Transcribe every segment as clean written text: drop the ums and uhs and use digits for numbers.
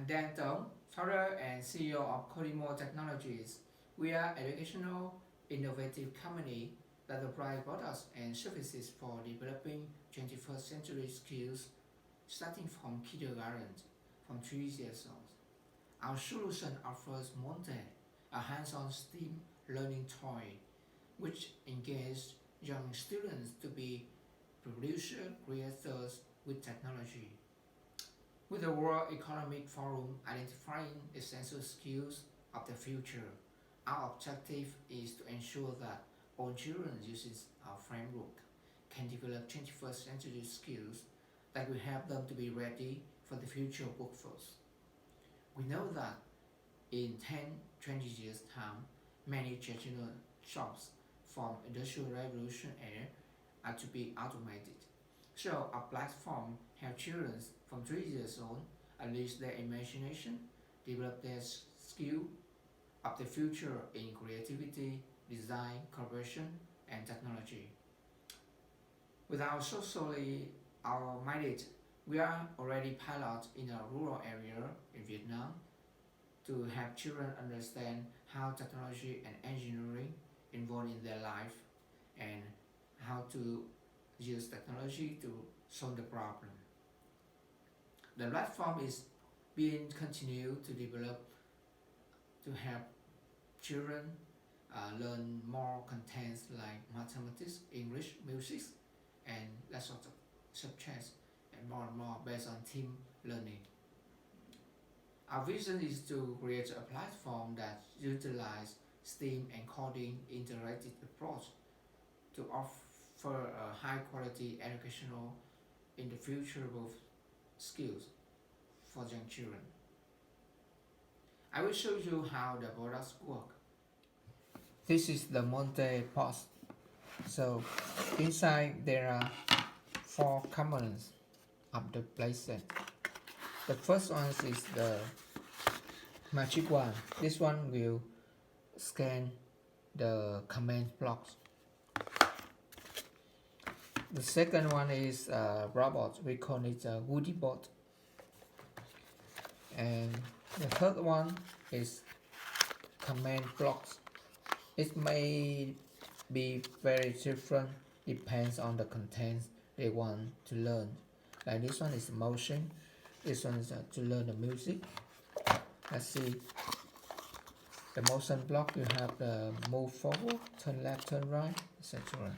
Dan Tong, founder and CEO of Codimo Technologies. We are an educational, innovative company that provides products and services for developing 21st century skills starting from kindergarten, from 3 years old. Our solution offers Monte, a hands-on STEAM learning toy, which engages young students to be producer creators with technology. With the World Economic Forum identifying essential skills of the future, our objective is to ensure that all children using our framework can develop 21st century skills that will help them to be ready for the future workforce. We know that in 10-20 years' time, many traditional jobs from Industrial Revolution era are to be automated. So our platform helps children from 3 years old unleash their imagination, develop their skill of the future in creativity, design, collaboration, and technology. With our socially minded, we are already pilot in a rural area in Vietnam to help children understand how technology and engineering involved in their life and how to use technology to solve the problem. The platform is being continued to develop to help children learn more contents like mathematics, English, music, and that sort of subjects, and more based on team learning. Our vision is to create a platform that utilizes STEAM and coding integrated approach to offer a high quality educational in the future of skills for young children. I will show you how the products work. This is the Monte box. So inside there are 4 components of the playset. The first one is the magic one. This one will scan the command blocks. The second one is a robot. We call it a Woody bot. And the third one is command blocks. It may be very different, depends on the contents they want to learn. Like this one is motion. This one is to learn the music. Let's see. The motion block, you have the move forward, turn left, turn right, etc.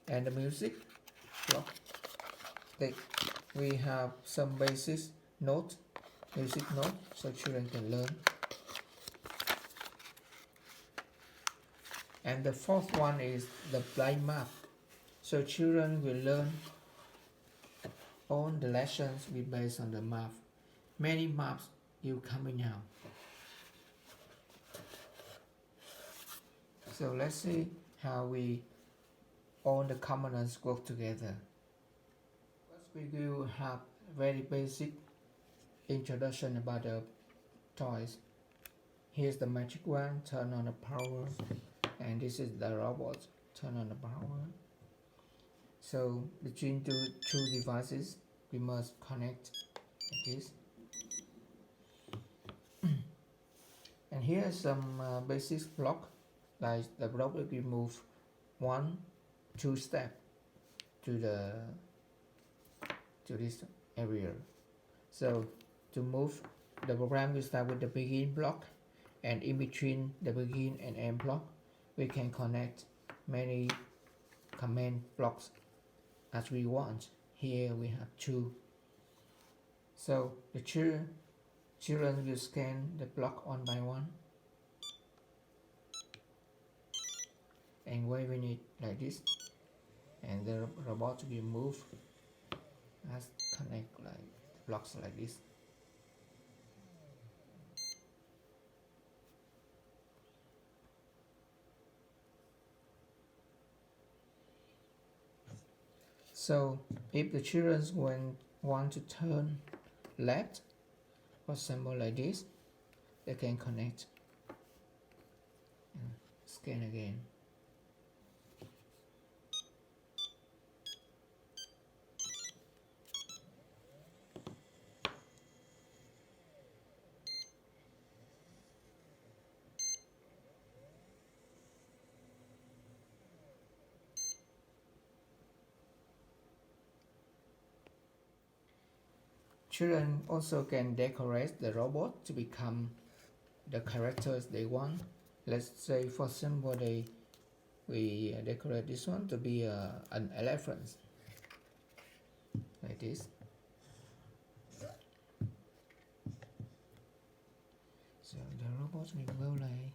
And the music block, we have some basic notes, music note, so children can learn. And the fourth one is the play map, so children will learn all the lessons will be based on the map. Many maps will coming out. So let's see how all the components work together. First, we will have very basic introduction about the toys. Here's the magic one, turn on the power, and this is the robot, turn on the power. So between two devices, we must connect like this. And here is some basic block, like the block will be moved 1-2 steps to this area. So to move, the program will start with the begin block, and in between the begin and end block, we can connect many command blocks as we want. Here we have 2. So the children will scan the block one by one and waving it like this, and the robot will move as connect like blocks like this. So if the children want to turn left, for example like this, they can connect and scan again. Children also can decorate the robot to become the characters they want. Let's say, for example, we decorate this one to be an elephant, like this. So the robot will go like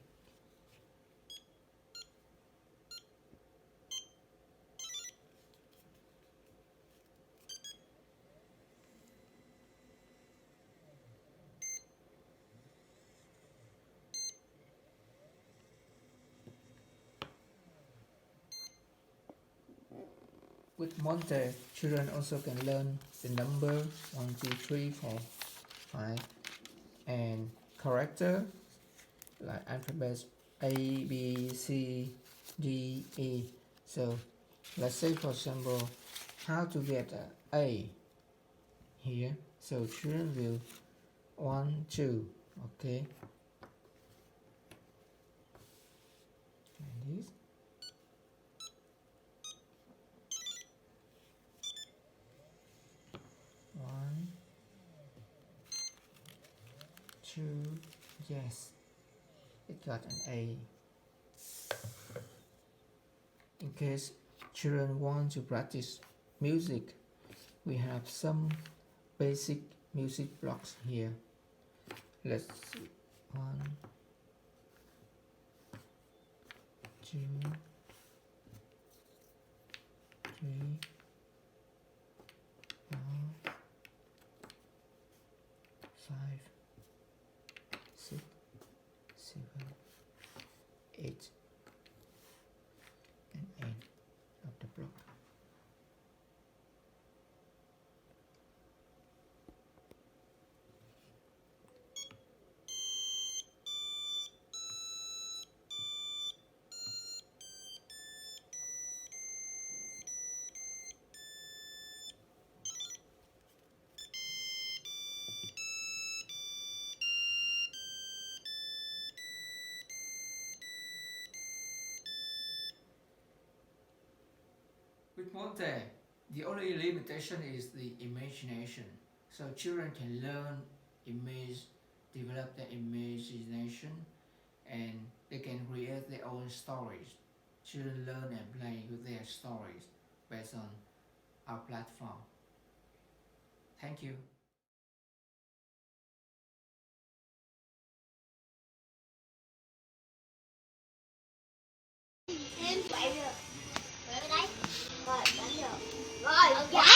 with Monte. Children also can learn the number 1, 2, 3, 4, 5 and character like alphabets A, B, C, D, E. So let's say, for example, how to get A here. So children will 1, 2, okay, and this. 1, 2, yes, it got an A. In case children want to practice music, we have some basic music blocks here. Let's see. 1, 2, 3, 4, 5, 6, 7, 8, and end of the block. With Monte, the only limitation is the imagination. So children can learn image, develop their imagination, and they can create their own stories. Children learn and play with their stories based on our platform. Thank you. Em quậy rồi. Rồi ở đấy. Rồi, đánh rồi. Rồi, ok.